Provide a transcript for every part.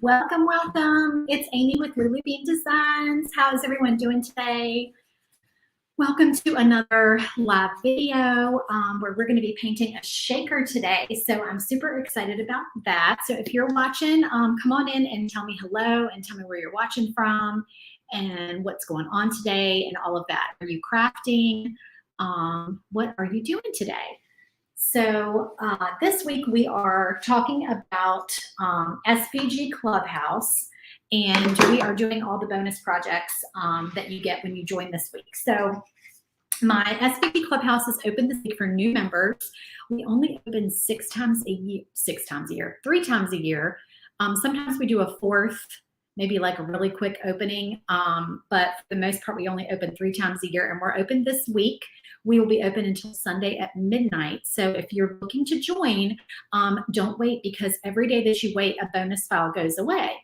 Welcome, welcome. It's Amy with Lulu Bean Designs. How is everyone doing today? Welcome to another live video where we're going to be painting a shaker today. So I'm super excited about that. So if you're watching, come on in and tell me hello and tell me where you're watching from and what's going on today and all of that. Are you crafting? What are you doing today? So this week we are talking about SVG Clubhouse, and we are doing all the bonus projects that you get when you join this week. So my SVG Clubhouse is open this week for new members. We only open 3 times a year. Sometimes we do a fourth, maybe like a really quick opening, but for the most part, we only open 3 times a year, and we're open this week. We will be open until Sunday at midnight. So if you're looking to join, don't wait, because every day that you wait, a bonus file goes away.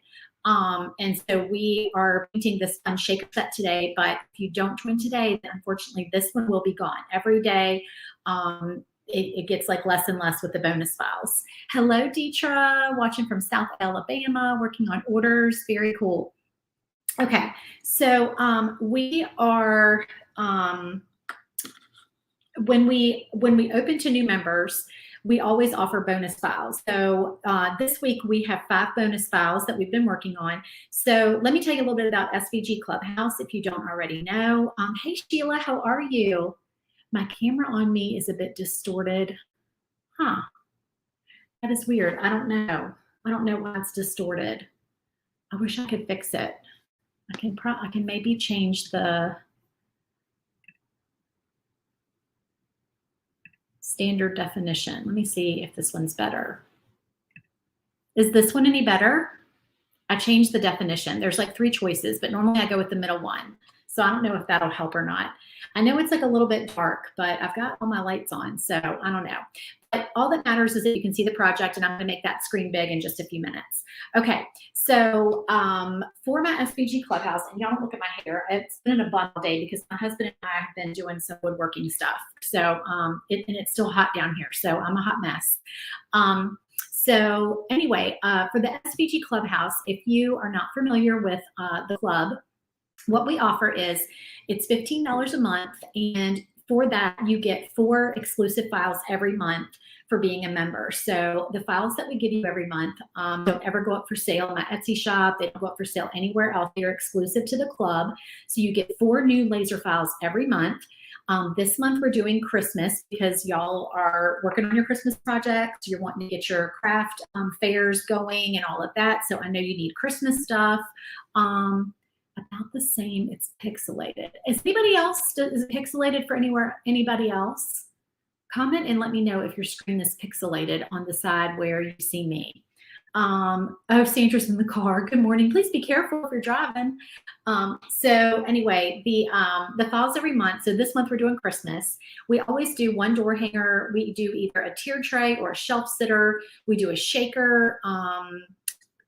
And so we are painting this fun shaker set today, but if you don't join today, then unfortunately this one will be gone. Every day it gets like less and less with the bonus files. Hello, Deetra, watching from South Alabama, working on orders. Very cool. Okay, so we are... when we open to new members, we always offer bonus files. So this week we have 5 bonus files that we've been working on. So let me tell you a little bit about SVG Clubhouse if you don't already know. Hey Sheila, how are you? My camera on me is a bit distorted. Huh, that is weird. I don't know why it's distorted. I wish I could fix it. I can maybe change the standard definition. Let me see if this one's better. Is this one any better? I changed the definition. There's like 3 choices, but normally I go with the middle one. So I don't know if that'll help or not. I know it's like a little bit dark, but I've got all my lights on, so I don't know. But all that matters is that you can see the project, and I'm going to make that screen big in just a few minutes. Okay, so for my SVG Clubhouse, and y'all don't look at my hair, it's been in a bun all day because my husband and I have been doing some woodworking stuff. So and it's still hot down here, so I'm a hot mess. So anyway, for the SVG Clubhouse, if you are not familiar with the club, what we offer is it's $15 a month, and for that you get 4 exclusive files every month for being a member. So the files that we give you every month don't ever go up for sale in my Etsy shop. They don't go up for sale anywhere else. They're exclusive to the club. So you get 4 new laser files every month. This month we're doing Christmas because y'all are working on your Christmas project. You're wanting to get your craft fairs going and all of that. So I know you need Christmas stuff. About the same, it's pixelated. Is anybody else, is it pixelated for anybody else? Comment and let me know if your screen is pixelated on the side where you see me. Oh, Sandra's in the car. Good morning. Please be careful if you're driving. So anyway, the files every month. So this month we're doing Christmas. We always do 1 door hanger. We do either a tier tray or a shelf sitter. We do a shaker.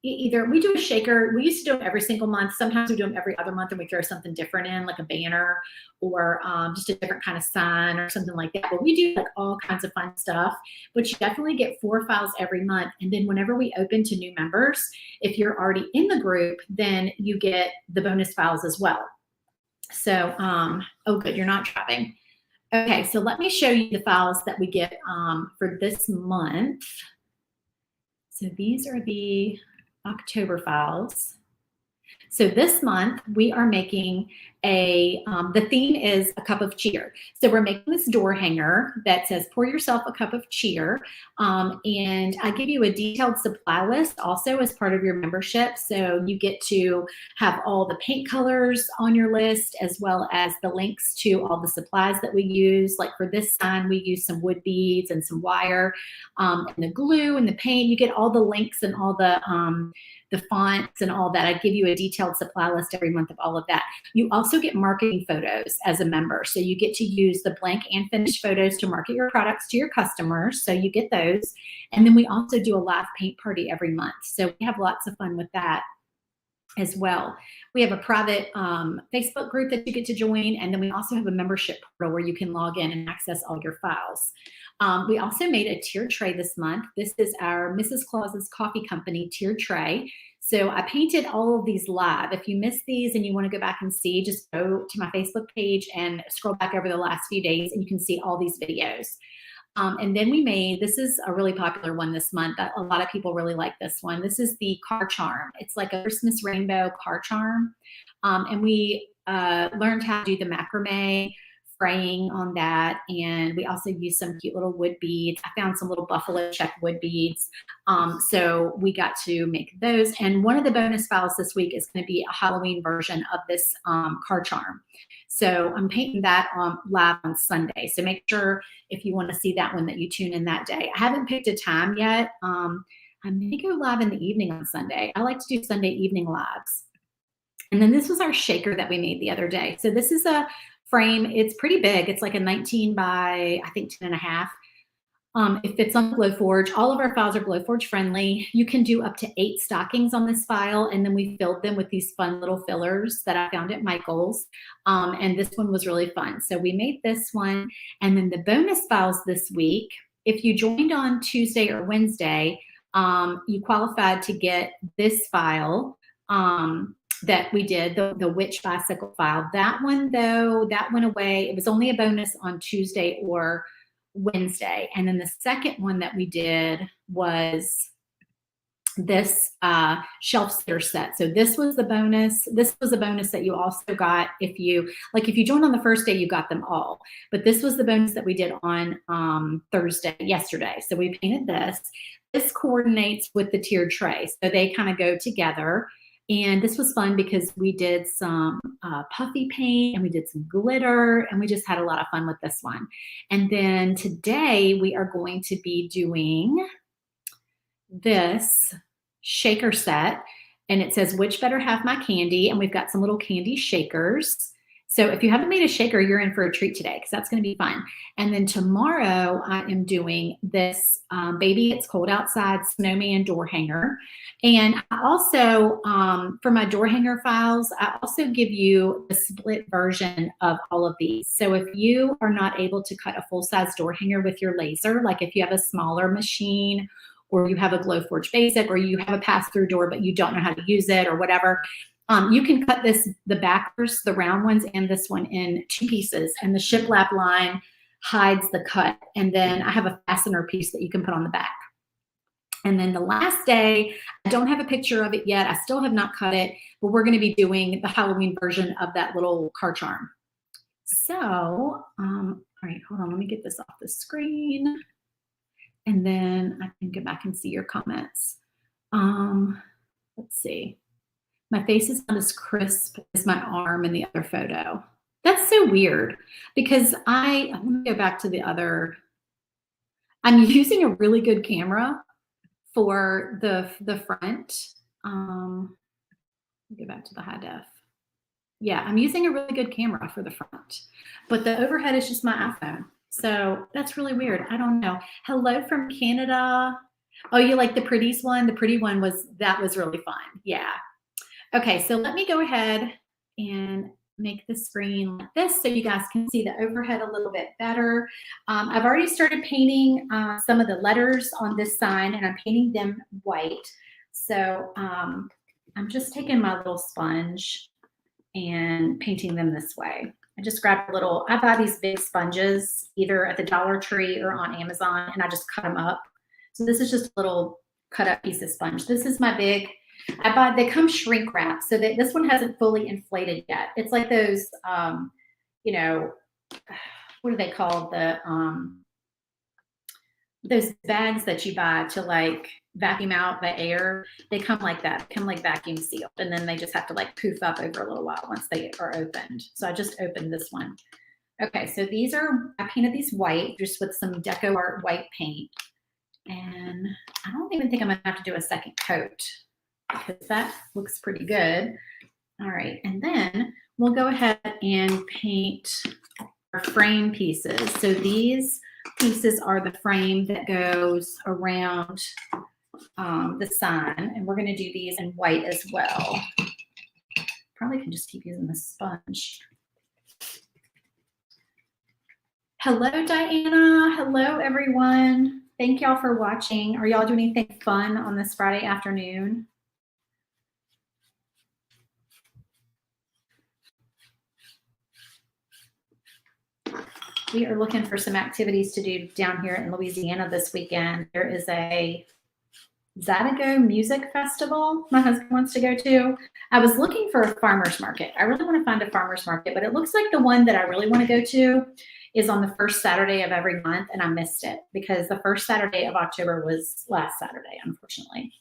We do a shaker. We used to do them every single month. Sometimes we do them every other month, and we throw something different in, like a banner or just a different kind of sign or something like that. But we do like all kinds of fun stuff. But you definitely get 4 files every month. And then whenever we open to new members, if you're already in the group, then you get the bonus files as well. So, oh good, you're not driving. Okay, so let me show you the files that we get for this month. So these are the October files. So this month we are making the theme is a cup of cheer. So we're making this door hanger that says pour yourself a cup of cheer. And I give you a detailed supply list also as part of your membership. So you get to have all the paint colors on your list, as well as the links to all the supplies that we use. Like for this sign, we use some wood beads and some wire, and the glue and the paint. You get all the links and all the fonts and all that. I give you a detailed supply list every month of all of that. You also get marketing photos as a member. So you get to use the blank and finished photos to market your products to your customers. So you get those. And then we also do a live paint party every month. So we have lots of fun with that as well. We have a private Facebook group that you get to join. And then we also have a membership portal where you can log in and access all your files. We also made a tiered tray this month. This is our Mrs. Claus's Coffee Company tiered tray. So I painted all of these live. If you missed these and you want to go back and see, just go to my Facebook page and scroll back over the last few days and you can see all these videos. And then we made, this is a really popular one this month. A lot of people really like this one. This is the car charm. It's like a Christmas rainbow car charm. And we learned how to do the macrame fraying on that. And we also used some cute little wood beads. I found some little buffalo check wood beads. So we got to make those. And one of the bonus files this week is going to be a Halloween version of this car charm. So I'm painting that live on Sunday. So make sure if you want to see that one that you tune in that day. I haven't picked a time yet. I may go live in the evening on Sunday. I like to do Sunday evening lives. And then this was our shaker that we made the other day. So this is a frame. It's pretty big. It's like a 19 by, I think, 10.5. It fits on Glowforge. All of our files are Glowforge friendly. You can do up to 8 stockings on this file. And then we filled them with these fun little fillers that I found at Michael's. And this one was really fun. So we made this one. And then the bonus files this week, if you joined on Tuesday or Wednesday, you qualified to get this file that we did, the witch bicycle file. That one, though, that went away. It was only a bonus on Tuesday or Wednesday. And then the second one that we did was this shelf sitter set. So this was the bonus. This was a bonus that you also got if you joined on the first day, you got them all. But this was the bonus that we did on yesterday. So we painted this. This coordinates with the tiered tray. So they kind of go together. And this was fun because we did some puffy paint and we did some glitter and we just had a lot of fun with this one. And then today we are going to be doing this shaker set, and it says, which better have my candy? And we've got some little candy shakers. So if you haven't made a shaker, you're in for a treat today because that's going to be fun. And then tomorrow I am doing this Baby It's Cold Outside snowman door hanger. And I also, for my door hanger files, I also give you the split version of all of these. So if you are not able to cut a full-size door hanger with your laser, like if you have a smaller machine or you have a Glowforge Basic or you have a pass-through door but you don't know how to use it or whatever, you can cut the backers, the round ones, and this one in 2 pieces. And the shiplap line hides the cut. And then I have a fastener piece that you can put on the back. And then the last day, I don't have a picture of it yet. I still have not cut it, but we're going to be doing the Halloween version of that little car charm. So, all right, hold on. Let me get this off the screen. And then I can go back and see your comments. Let's see. My face is not as crisp as my arm in the other photo. That's so weird because let me go back to the other. I'm using a really good camera for the front. Go back to the high def. Yeah, I'm using a really good camera for the front, but the overhead is just my iPhone. So that's really weird. I don't know. Hello from Canada. Oh, you like the pretties one? The pretty one was really fun. Yeah. Okay, so let me go ahead and make the screen like this so you guys can see the overhead a little bit better. I've already started painting some of the letters on this sign, and I'm painting them white. So I'm just taking my little sponge and painting them this way. I just grabbed I buy these big sponges either at the Dollar Tree or on Amazon, and I just cut them up. So this is just a little cut up piece of sponge. This is my big, they come shrink wrap, so that this one hasn't fully inflated yet. It's like those, you know, what are they called? Those bags that you buy to like vacuum out the air. They come like that, come like vacuum sealed, and then they just have to like poof up over a little while once they are opened. So I just opened this one. Okay, so I painted these white just with some Deco Art white paint. And I don't even think I'm gonna have to do a second coat because that looks pretty good. All right, and then we'll go ahead and paint our frame pieces. So these pieces are the frame that goes around the sign, and we're gonna do these in white as well. Probably can just keep using the sponge. Hello, Diana. Hello, everyone. Thank y'all for watching. Are y'all doing anything fun on this Friday afternoon? We are looking for some activities to do down here in Louisiana this weekend. There is a Zadigo Music Festival my husband wants to go to. I was looking for a farmer's market. I really want to find a farmer's market, but it looks like the one that I really want to go to is on the first Saturday of every month, and I missed it because the first Saturday of October was last Saturday, unfortunately.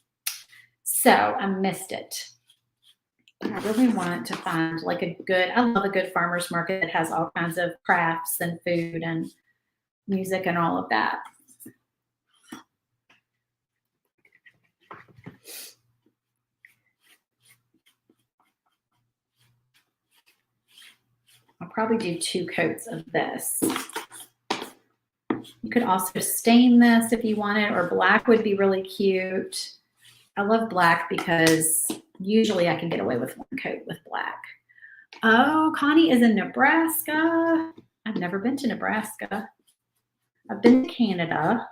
So I missed it. I really want to find like I love a good farmer's market that has all kinds of crafts and food and music and all of that. I'll probably do 2 coats of this. You could also stain this if you wanted, or black would be really cute. I love black because usually I can get away with 1 coat with black. Oh, Connie is in Nebraska. I've never been to Nebraska. I've been to Canada.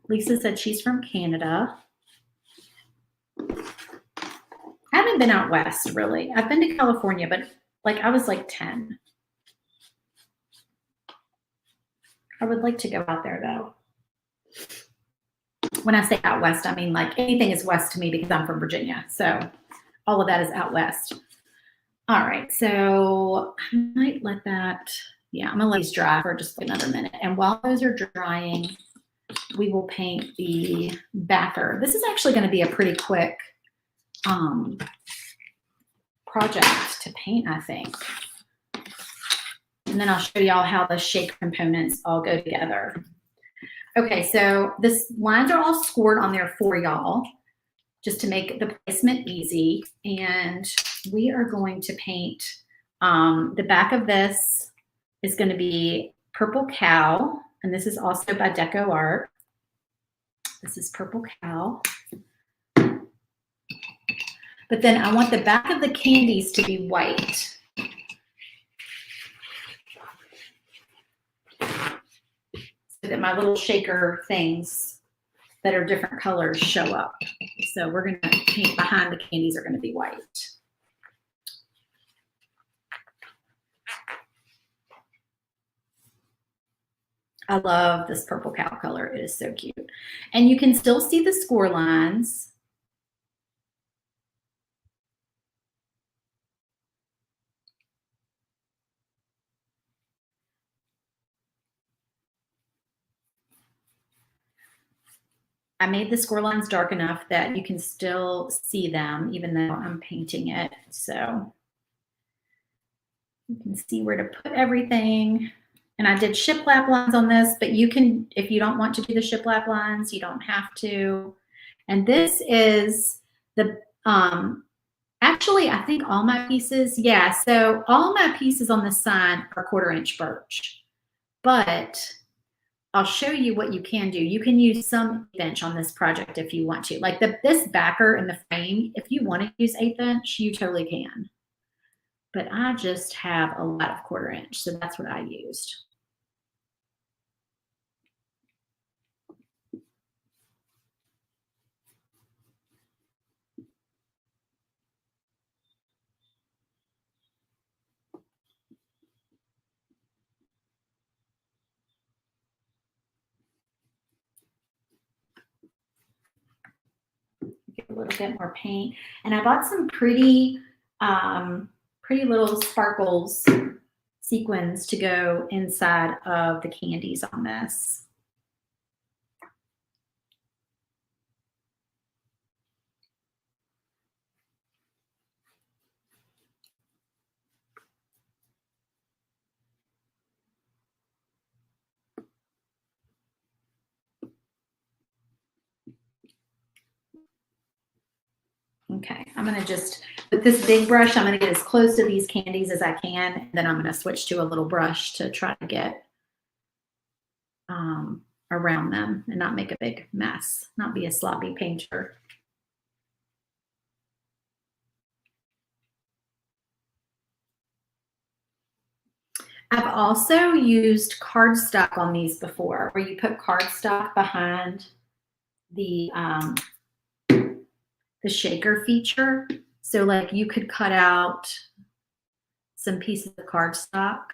Lisa said she's from Canada. I haven't been out west, really. I've been to California, but like I was like 10. I would like to go out there, though. When I say out west, I mean like anything is west to me because I'm from Virginia. So all of that is out west. All right, so I might let that, yeah, I'm gonna let these dry for just another minute. And while those are drying, we will paint the backer. This is actually gonna be a pretty quick project to paint, I think. And then I'll show y'all how the shape components all go together. Okay, so this lines are all scored on there for y'all just to make the placement easy. And we are going to paint, the back of this is going to be Purple Cow. And this is also by Deco Art. This is Purple Cow. But then I want the back of the candies to be white. So that my little shaker things that are different colors show up. So we're going to paint behind the candies are going to be white. I love this Purple Cow color. It is so cute. And you can still see the score lines. I made the score lines dark enough that you can still see them even though I'm painting it. So you can see where to put everything. And I did shiplap lines on this, but you can, if you don't want to do the shiplap lines, you don't have to. And this is the, actually, I think all my pieces, yeah, so all my pieces on this side are 1/4 inch birch. But I'll show you what you can do. You can use some 1/8 inch on this project if you want to. Like this backer and the frame, if you want to use 1/8 inch, you totally can. But I just have a lot of 1/4 inch, so that's what I used. Get a little bit more paint. And I bought some pretty little sparkles sequins to go inside of the candies on this. Okay, I'm gonna just, with this big brush, I'm gonna get as close to these candies as I can, and then I'm gonna switch to a little brush to try to get around them and not make a big mess, not be a sloppy painter. I've also used cardstock on these before, where you put cardstock behind the shaker feature. So like you could cut out some pieces of cardstock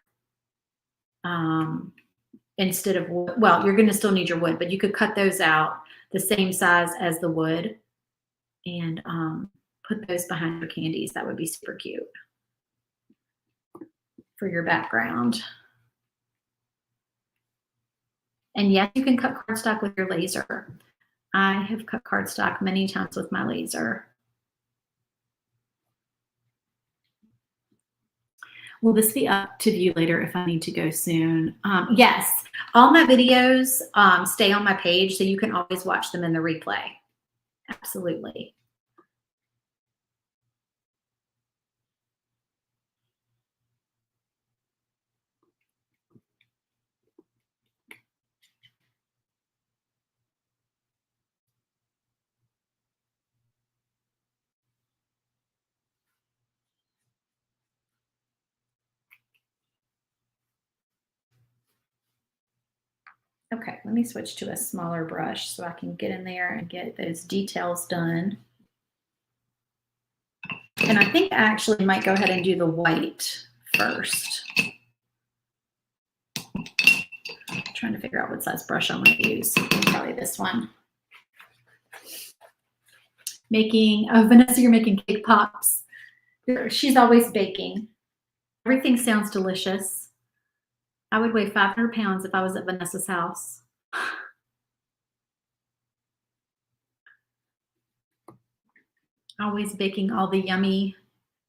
instead of wood. Well, you're going to still need your wood, but you could cut those out the same size as the wood and put those behind your candies. That would be super cute for your background. And yes, you can cut cardstock with your laser. I have cut cardstock many times with my laser. Will this be up to view later if I need to go soon? Yes, all my videos stay on my page, so you can always watch them in the replay. Absolutely. Okay, let me switch to a smaller brush so I can get in there and get those details done. And I think I actually might go ahead and do the white first. I'm trying to figure out what size brush I'm going to use. Probably this one. Vanessa, you're making cake pops. She's always baking. Everything sounds delicious. I would weigh 500 pounds if I was at Vanessa's house. Always baking all the yummy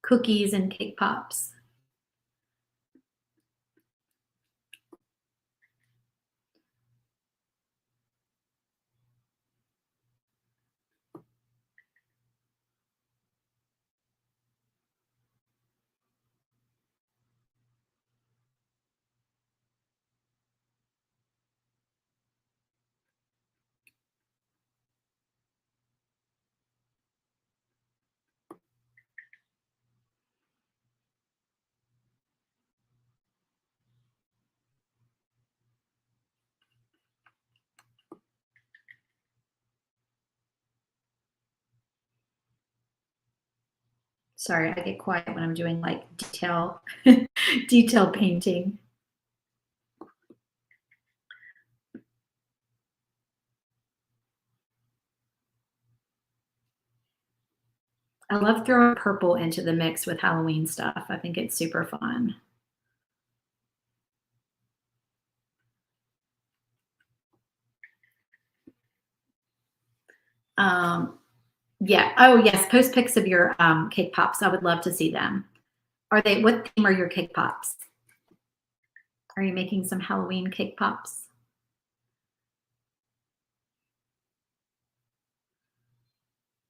cookies and cake pops. Sorry, I get quiet when I'm doing like detail painting. I love throwing purple into the mix with Halloween stuff. I think it's super fun. Yeah. Oh, yes. Post pics of your cake pops. I would love to see them. What theme are your cake pops? Are you making some Halloween cake pops?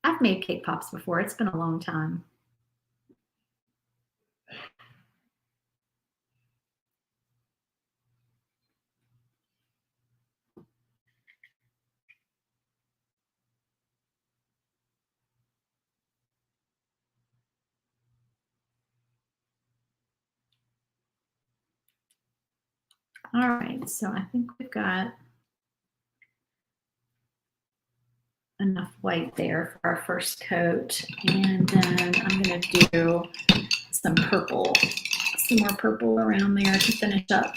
I've made cake pops before. It's been a long time. All right, so I think we've got enough white there for our first coat. And then I'm going to do some purple, some more purple around there to finish up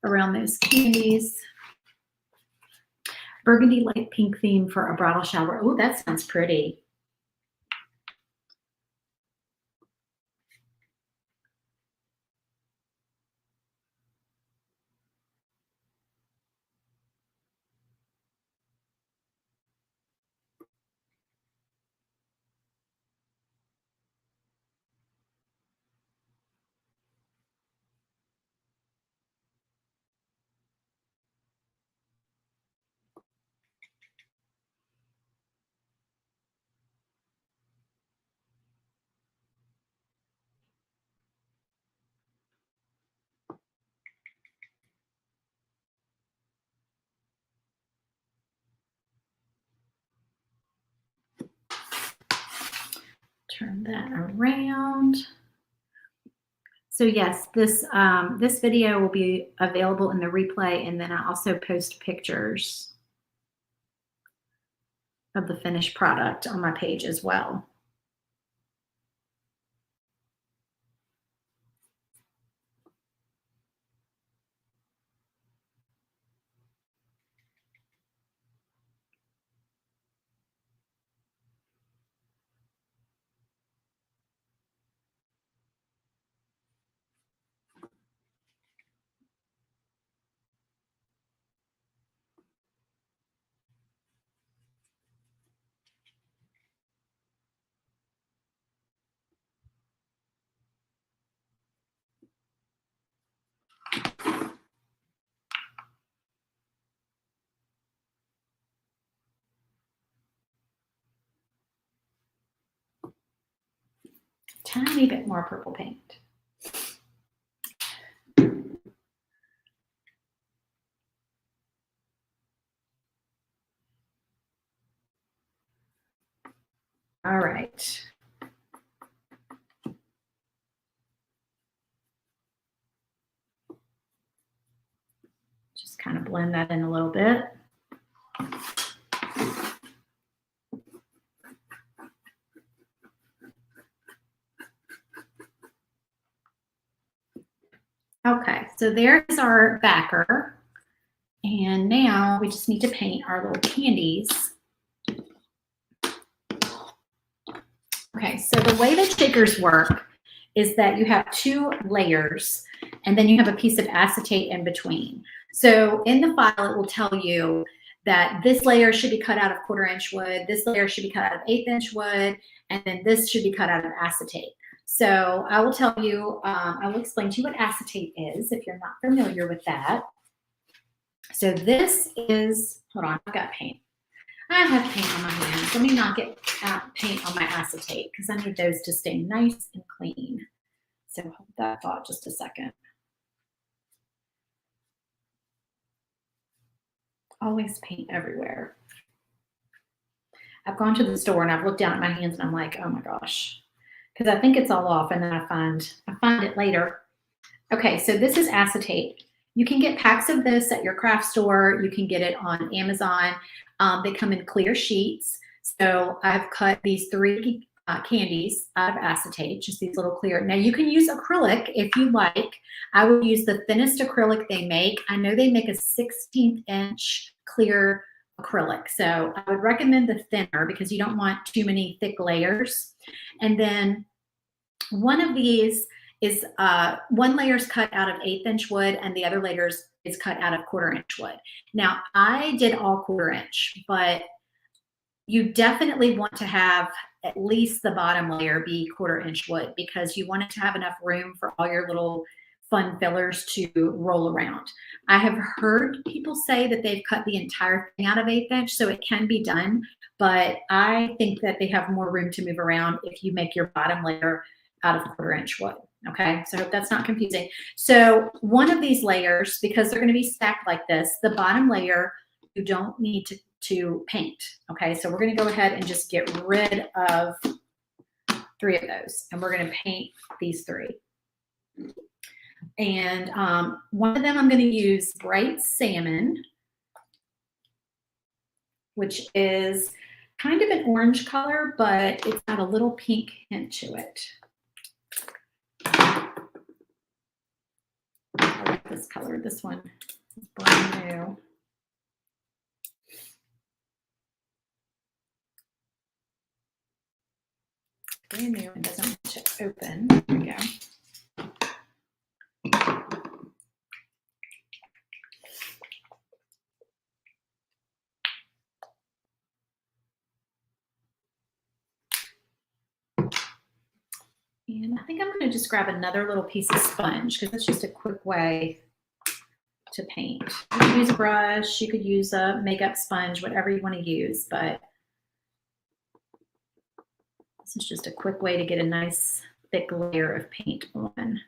around those candies. Burgundy light pink theme for a bridal shower. Oh, that sounds pretty. Turn that around. So yes, this video will be available in the replay, and then I also post pictures of the finished product on my page as well. tiny bit more purple paint. All right. Just kind of blend that in a little bit. Okay, so there's our backer. And now we just need to paint our little candies. Okay, so the way that shakers work is that you have 2 layers and then you have a piece of acetate in between. So in the file, it will tell you that this layer should be cut out of 1/4 inch wood, this layer should be cut out of 1/8 inch wood, and then this should be cut out of acetate. So I will tell you, I will explain to you what acetate is if you're not familiar with that. So this is, hold on, I've got paint. I have paint on my hands. Let me not get paint on my acetate because I need those to stay nice and clean. So hold that thought just a second. Always paint everywhere. I've gone to the store and I've looked down at my hands and I'm like, oh my gosh, because I think it's all off and then I find it later. Okay, so this is acetate. You can get packs of this at your craft store. You can get it on Amazon. They come in clear sheets. So I've cut these 3 candies out of acetate, just these little clear. Now you can use acrylic if you like. I would use the thinnest acrylic they make. I know they make a 16th inch clear acrylic. So I would recommend the thinner because you don't want too many thick layers. And then one of these is 1 layer is cut out of 1/8 inch wood and the other layer is cut out of 1/4 inch wood. Now I did all 1/4 inch, but you definitely want to have at least the bottom layer be 1/4 inch wood because you want it to have enough room for all your little fun fillers to roll around. I have heard people say that they've cut the entire thing out of 1/8 inch, so it can be done, but I think that they have more room to move around if you make your bottom layer out of 1/4 inch wood. Okay, so I hope that's not confusing. So one of these layers, because they're going to be stacked like this, the bottom layer, you don't need to paint. Okay, so we're going to go ahead and just get rid of 3 of those, and we're going to paint these 3. And one of them I'm going to use bright salmon, which is kind of an orange color, but it's got a little pink hint to it. I like this color. This one is brand new. Brand new and doesn't want to open. There we go. And I think I'm going to just grab another little piece of sponge because it's just a quick way to paint. You could use a brush, you could use a makeup sponge, whatever you want to use, but this is just a quick way to get a nice thick layer of paint on.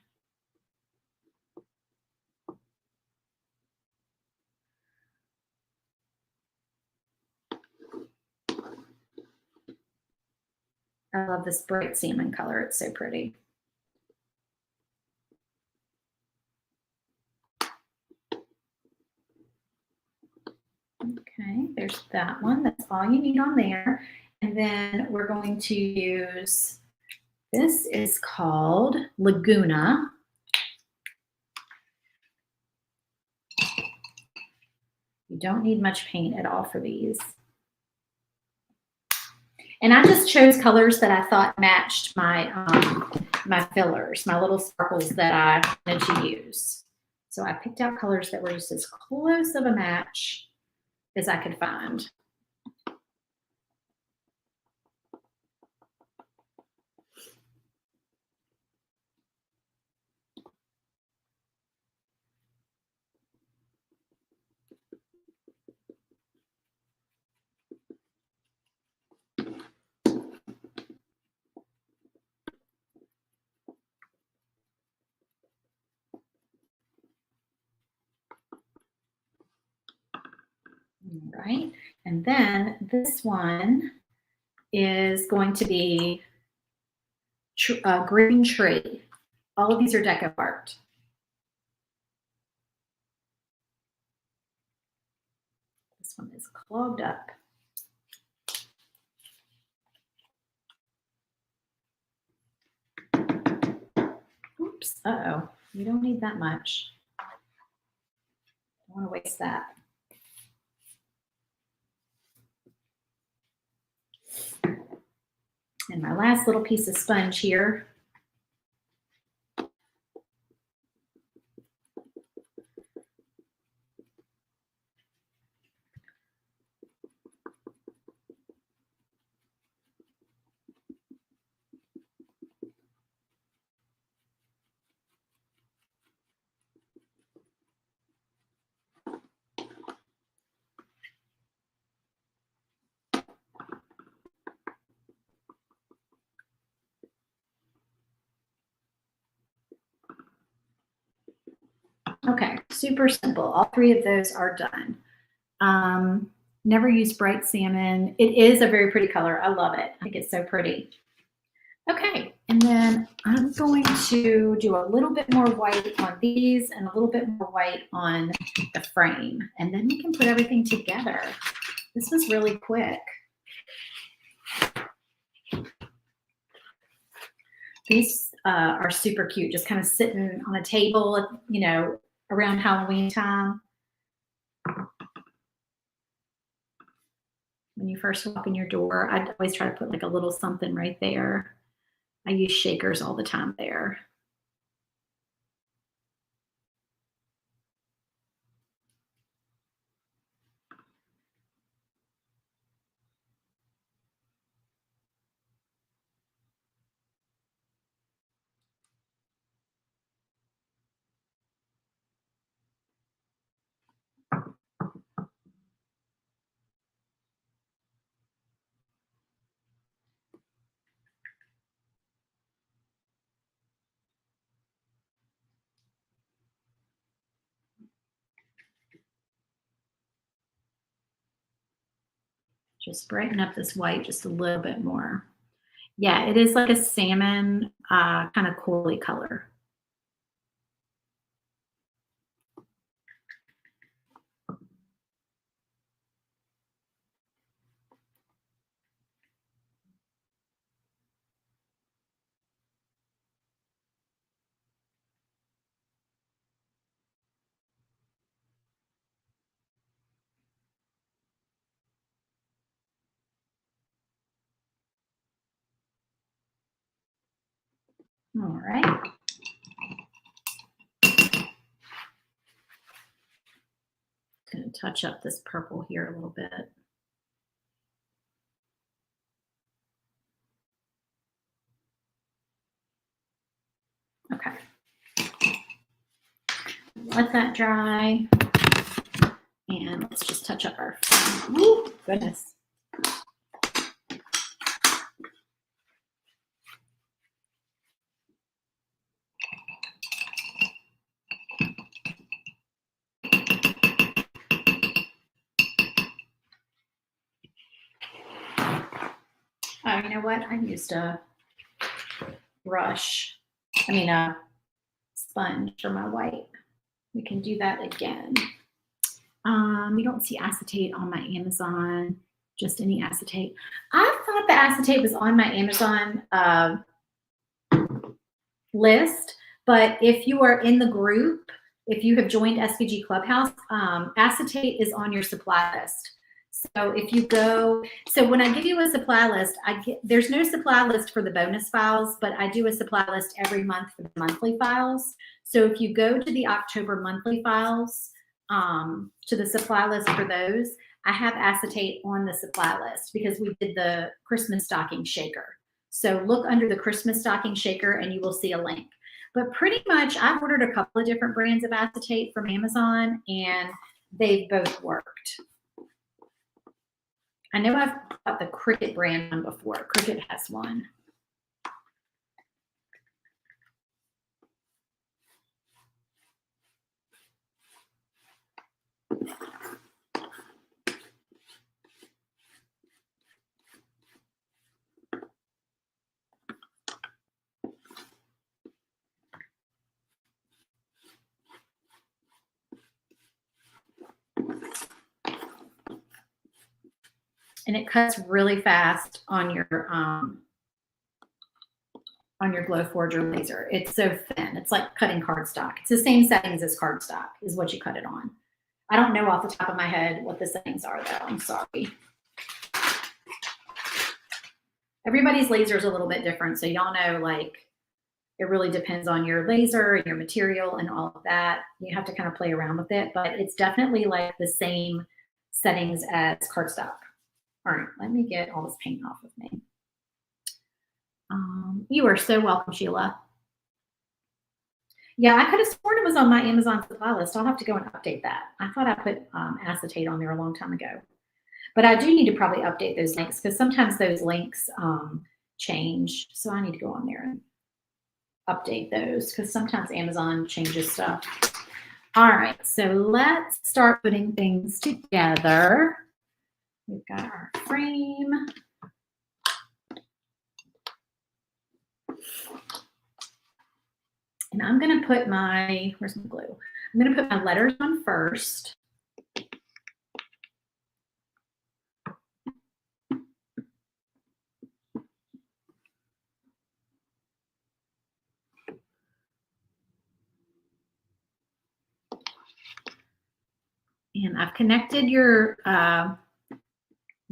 I love this bright salmon color. It's so pretty. Okay, there's that one. That's all you need on there. And then we're going to use, this is called Laguna. You don't need much paint at all for these. And I just chose colors that I thought matched my my fillers, my little sparkles that I wanted to use. So I picked out colors that were just as close of a match as I could find. right? And then this one is going to be green tree. All of these are deco art. This one is clogged up. Oops, uh-oh, we don't need that much. Don't want to waste that. And my last little piece of sponge here. Okay, super simple. All three of those are done. Never use bright salmon. It is a very pretty color. I love it. I think it's so pretty. Okay, and then I'm going to do a little bit more white on these and a little bit more white on the frame. And then we can put everything together. This was really quick. These are super cute, just kind of sitting on a table, you know, around Halloween time. When you first walk in your door, I'd always try to put like a little something right there. I use shakers all the time there. Just brighten up this white just a little bit more. Yeah, it is like a salmon kind of corally color. All right. Going to touch up this purple here a little bit. Okay. Let that dry. And let's just touch up our, woo, goodness. Oh, you know what? I used a brush, a sponge for my white. We can do that again. You don't see acetate on my Amazon, just any acetate. I thought the acetate was on my Amazon list, but if you are in the group, if you have joined SVG Clubhouse, acetate is on your supply list. So if you go, so when I give you a supply list, there's no supply list for the bonus files, but I do a supply list every month for the monthly files. So if you go to the October monthly files, to the supply list for those, I have acetate on the supply list because we did the Christmas stocking shaker. So look under the Christmas stocking shaker and you will see a link. But pretty much I've ordered a couple of different brands of acetate from Amazon and they've both worked. I know I've got the Cricut brand one before. Cricut has one. and it cuts really fast on your Glowforger laser. It's so thin. It's like cutting cardstock. It's the same settings as cardstock is what you cut it on. I don't know off the top of my head what the settings are though. I'm sorry. Everybody's laser is a little bit different. So y'all know, like, it really depends on your laser and your material and all of that. You have to kind of play around with it, but it's definitely like the same settings as cardstock. All right, let me get all this paint off of me. You are so welcome, Sheila. Yeah, I could have sworn it was on my Amazon supply list. I'll have to go and update that. I thought I put acetate on there a long time ago. But I do need to probably update those links because sometimes those links change. So I need to go on there and update those because sometimes Amazon changes stuff. All right, so let's start putting things together. We've got our frame. And I'm going to put my, where's my glue? I'm going to put my letters on first. And I've connected your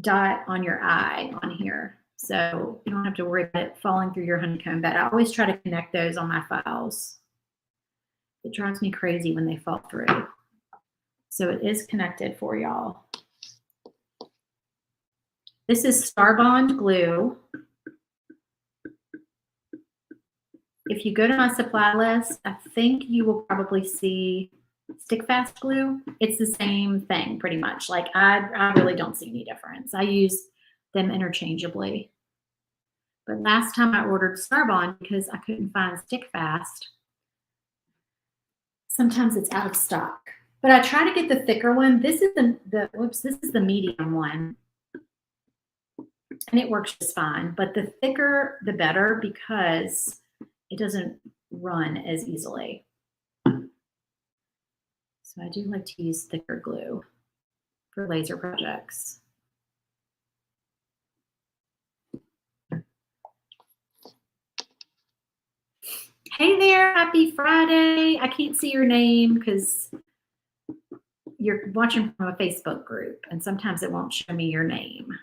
dot on your eye on here. So you don't have to worry about it falling through your honeycomb bed. I always try to connect those on my files. It drives me crazy when they fall through. So it is connected for y'all. This is Starbond glue. If you go to my supply list, I think you will probably see Stick Fast glue. It's the same thing pretty much. Like I really don't see any difference. I use them interchangeably. But last time I ordered Starbond because I couldn't find Stick Fast. Sometimes it's out of stock. But I try to get the thicker one. This is this is the medium one. And it works just fine. But the thicker, the better because it doesn't run as easily. So I do like to use thicker glue for laser projects. Hey there, happy Friday. I can't see your name because you're watching from a Facebook group and sometimes it won't show me your name.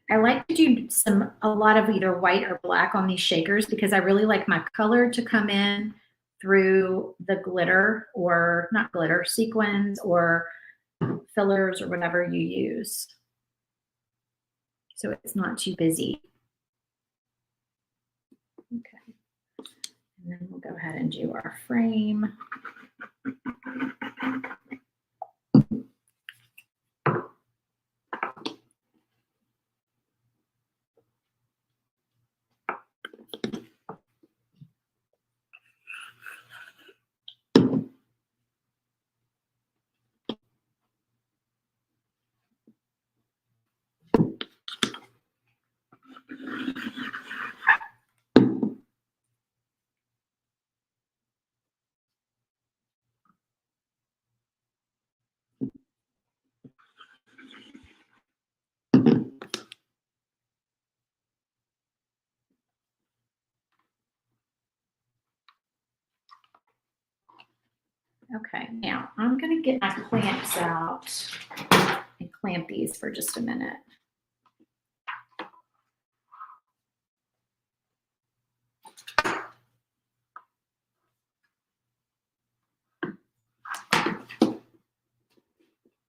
I like to do a lot of either white or black on these shakers because I really like my color to come in through the glitter, or not glitter, sequins or fillers or whatever you use. So it's not too busy. Okay. And then we'll go ahead and do our frame. Okay, now I'm going to get my clamps out and clamp these for just a minute.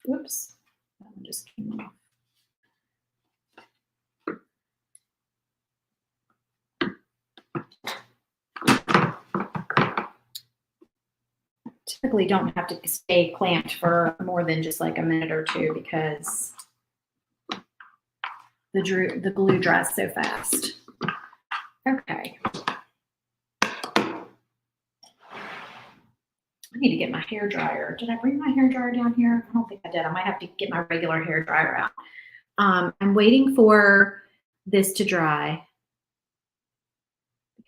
Whoops, that one just came off. Typically don't have to stay clamped for more than just like a minute or two because the glue dries so fast. Okay. I need to get my hair dryer. Did I bring my hair dryer down here? I don't think I did. I might have to get my regular hair dryer out. I'm waiting for this to dry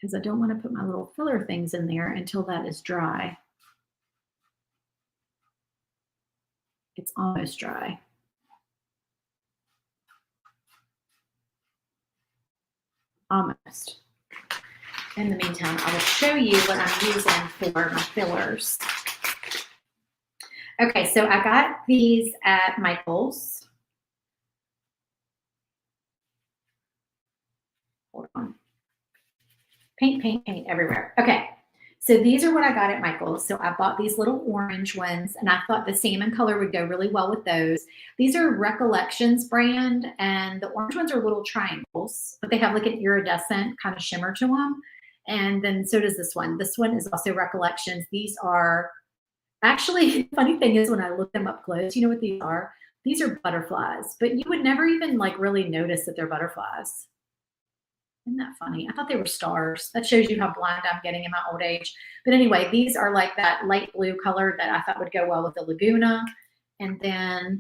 because I don't want to put my little filler things in there until that is dry. It's almost dry. Almost. In the meantime, I will show you what I'm using for my fillers. Okay, so I got these at Michael's. Hold on. Paint, paint, paint everywhere. Okay, so these are what I got at Michael's. So I bought these little orange ones, and I thought the salmon color would go really well with those. These are Recollections brand, and the orange ones are little triangles, but they have like an iridescent kind of shimmer to them. And then so does this one. This one is also Recollections. These are actually, the funny thing is when I look them up close, you know what these are? These are butterflies, but you would never even like really notice that they're butterflies. Isn't that funny? I thought they were stars. That shows you how blind I'm getting in my old age. But anyway, these are like that light blue color that I thought would go well with the Laguna. And then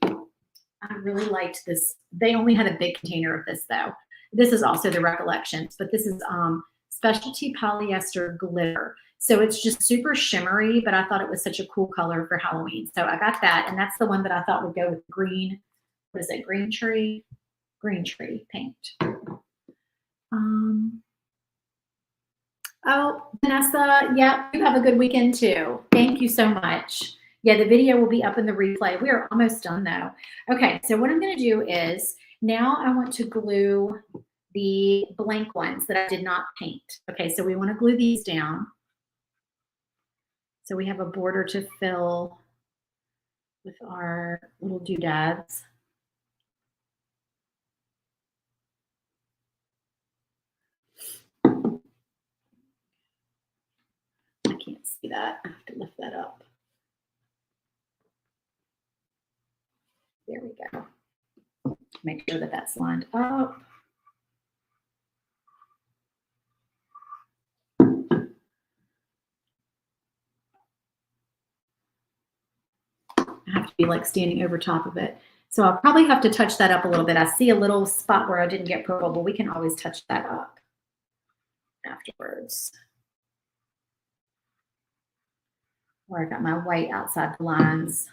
I really liked this. They only had a big container of this though. This is also the Recollections, but this is specialty polyester glitter. So it's just super shimmery, but I thought it was such a cool color for Halloween. So I got that, and that's the one that I thought would go with green. What is it? Green tree paint. Oh, Vanessa, yeah, you have a good weekend too. Thank you so much. Yeah, the video will be up in the replay. We are almost done though. Okay, so what I'm going to do is now I want to glue the blank ones that I did not paint. Okay, so we want to glue these down. So we have a border to fill with our little doodads. I can't see that. I have to lift that up. There we go. Make sure that that's lined up. I have to be like standing over top of it. So I'll probably have to touch that up a little bit. I see a little spot where I didn't get purple, but we can always touch that up afterwards. Where I got my white outside the lines.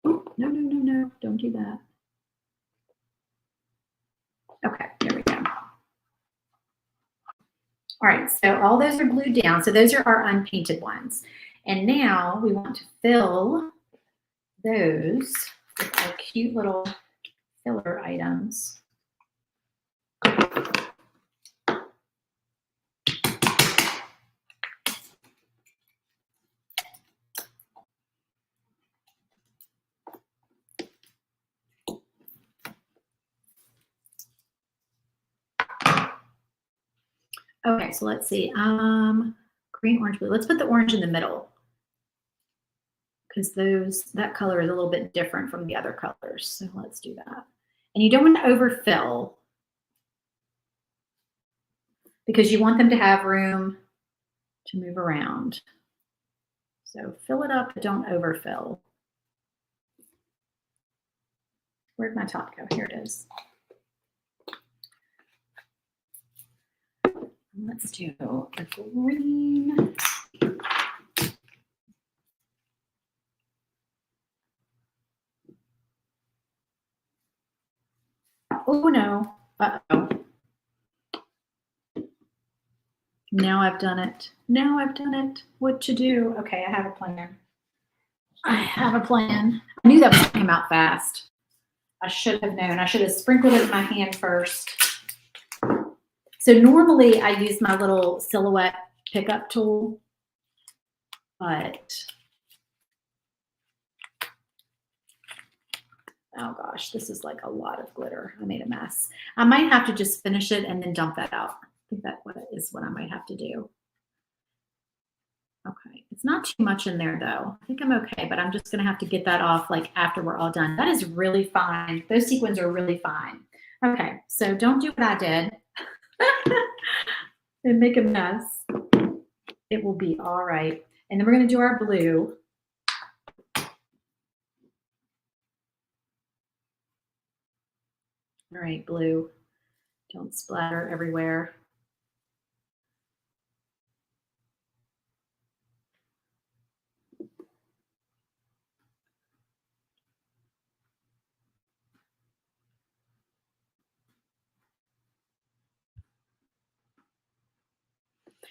Oh, no, don't do that. Okay, there we go. All right, so all those are glued down. So those are our unpainted ones. And now we want to fill those with our cute little filler items. Okay, so let's see. Green, orange, blue. Let's put the orange in the middle because that color is a little bit different from the other colors. So let's do that. And you don't want to overfill because you want them to have room to move around. So fill it up, but don't overfill. Where'd my top go? Here it is. Let's do a green. Oh no. Uh-oh. Now I've done it. Now I've done it. What to do? Okay, I have a plan. I have a plan. I knew that was going to come out fast. I should have known. I should have sprinkled it in my hand first. So normally I use my little silhouette pickup tool, but oh gosh, this is like a lot of glitter. I made a mess. I might have to just finish it and then dump that out. I think that is what I might have to do. Okay, it's not too much in there though. I think I'm okay, but I'm just gonna have to get that off like after we're all done. That is really fine. Those sequins are really fine. Okay, so don't do what I did and make a mess. It will be all right. And then we're gonna do our blue. All right, glue. Don't splatter everywhere.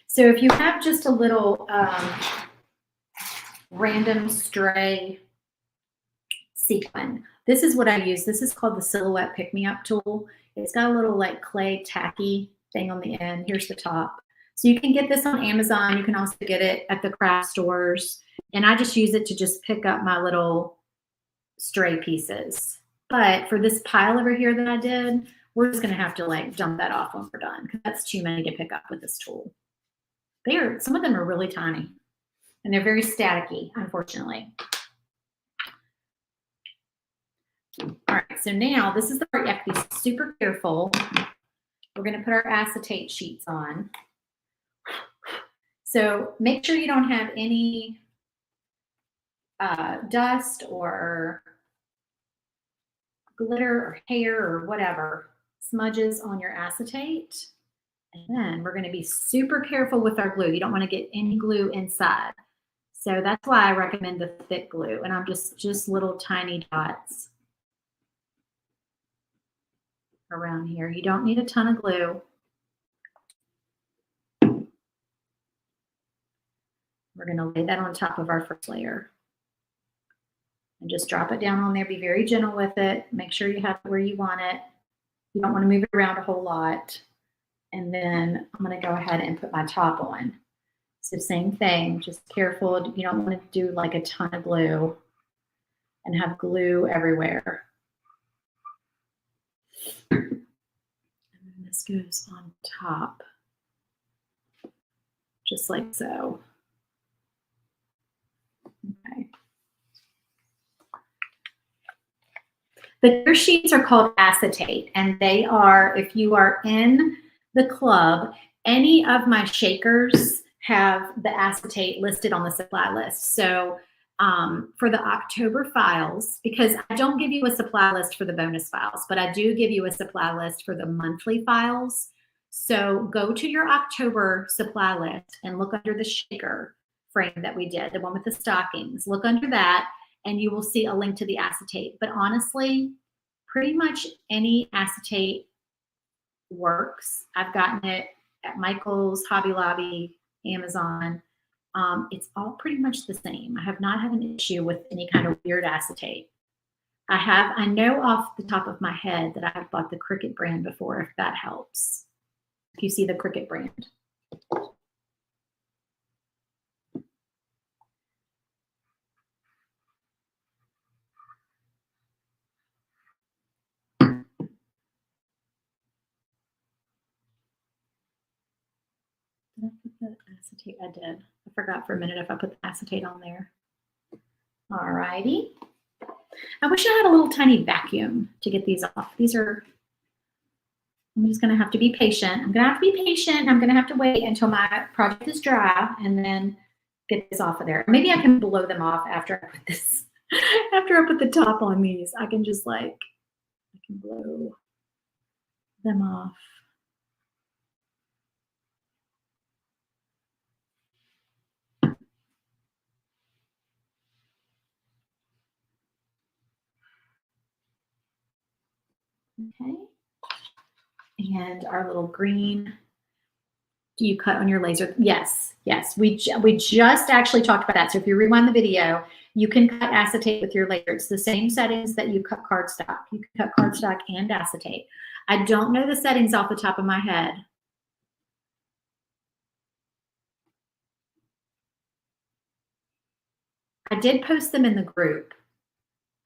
So if you have just a little random stray sequin, this is what I use. This is called the Silhouette Pick Me Up tool. It's got a little like clay tacky thing on the end. Here's the top. So you can get this on Amazon. You can also get it at the craft stores. And I just use it to just pick up my little stray pieces. But for this pile over here that I did, we're just gonna have to like dump that off when we're done because that's too many to pick up with this tool. Some of them are really tiny and they're very staticky, unfortunately. All right, so now this is the part you have to be super careful. We're gonna put our acetate sheets on. So make sure you don't have any dust or glitter or hair or whatever smudges on your acetate. And then we're going to be super careful with our glue. You don't want to get any glue inside. So that's why I recommend the thick glue. And I'm just little tiny dots around here. You don't need a ton of glue. We're going to lay that on top of our first layer. And just drop it down on there. Be very gentle with it. Make sure you have it where you want it. You don't want to move it around a whole lot. And then I'm going to go ahead and put my top on. So same thing, just careful. You don't want to do like a ton of glue and have glue everywhere. And then this goes on top, just like so. Okay. The clear sheets are called acetate, and they are, if you are in the club, any of my shakers have the acetate listed on the supply list. So for the October files, because I don't give you a supply list for the bonus files, but I do give you a supply list for the monthly files. So go to your October supply list and look under the shaker frame that we did, the one with the stockings. Look under that and you will see a link to the acetate. But honestly, pretty much any acetate works. I've gotten it at Michael's, Hobby Lobby, Amazon. It's all pretty much the same. I have not had an issue with any kind of weird acetate. I know off the top of my head that I have bought the Cricut brand before, if that helps. If you see the Cricut brand. Did I put the acetate? I did. I forgot for a minute if I put the acetate on there. All righty. I wish I had a little tiny vacuum to get these off. These are, I'm just going to have to be patient. I'm going to have to be patient. I'm going to have to wait until my project is dry and then get this off of there. Maybe I can blow them off after I put this, after I put the top on these. I can just like, I can blow them off. Okay. And our little green. Do you cut on your laser? Yes, yes. We just actually talked about that. So if you rewind the video, you can cut acetate with your laser. It's the same settings that you cut cardstock. You can cut cardstock and acetate. I don't know the settings off the top of my head. I did post them in the group.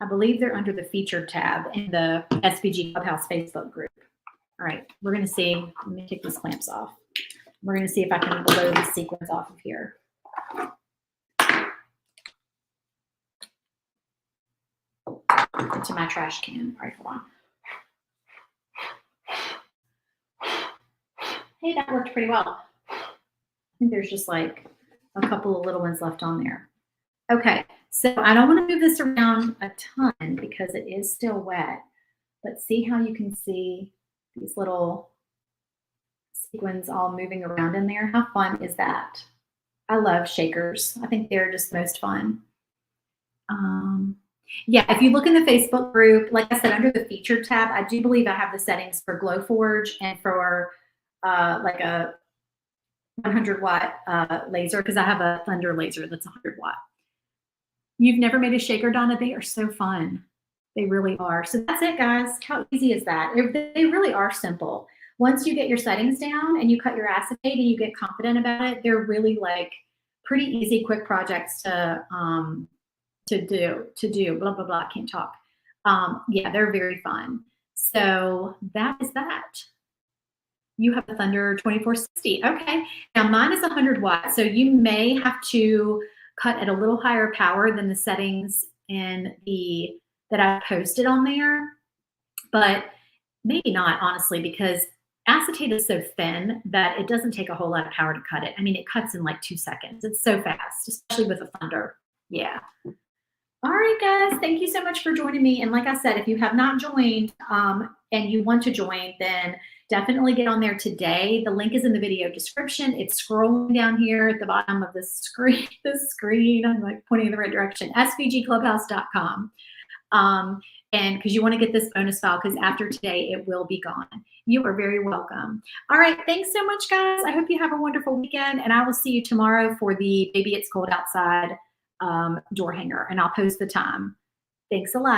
I believe they're under the featured tab in the SVG Clubhouse Facebook group. All right, we're going to see. Let me take these clamps off. We're going to see if I can blow the sequins off of here. Into my trash can. All right, hold on. Hey, that worked pretty well. I think there's just like a couple of little ones left on there. Okay, so I don't want to move this around a ton because it is still wet. But see how you can see these little sequins all moving around in there? How fun is that? I love shakers. I think they're just the most fun. Yeah, if you look in the Facebook group, like I said, under the featured tab, I do believe I have the settings for Glowforge and for like a 100-watt laser, because I have a Thunder laser that's 100-watt. You've never made a shaker, Donna? They are so fun. They really are. So that's it, guys. How easy is that? They really are simple. Once you get your settings down and you cut your acetate and you get confident about it, they're really like pretty easy, quick projects to do. Blah blah blah. I can't talk. Yeah, they're very fun. So that is that. You have a Thunder 2460. Okay. Now mine is 100 watts, so you may have to cut at a little higher power than the settings in the that I posted on there, but maybe not, honestly, because acetate is so thin that it doesn't take a whole lot of power to cut it. I mean, it cuts in like 2 seconds. It's so fast, especially with a Thunder. Yeah. All right, guys, thank you so much for joining me. And like I said, if you have not joined and you want to join, then definitely get on there today. The link is in the video description. It's scrolling down here at the bottom of the screen. I'm like pointing in the right direction, svgclubhouse.com. And because you want to get this bonus file, because after today, it will be gone. You are very welcome. All right, thanks so much, guys. I hope you have a wonderful weekend, and I will see you tomorrow for the Baby It's Cold Outside door hanger, and I'll post the time. Thanks a lot.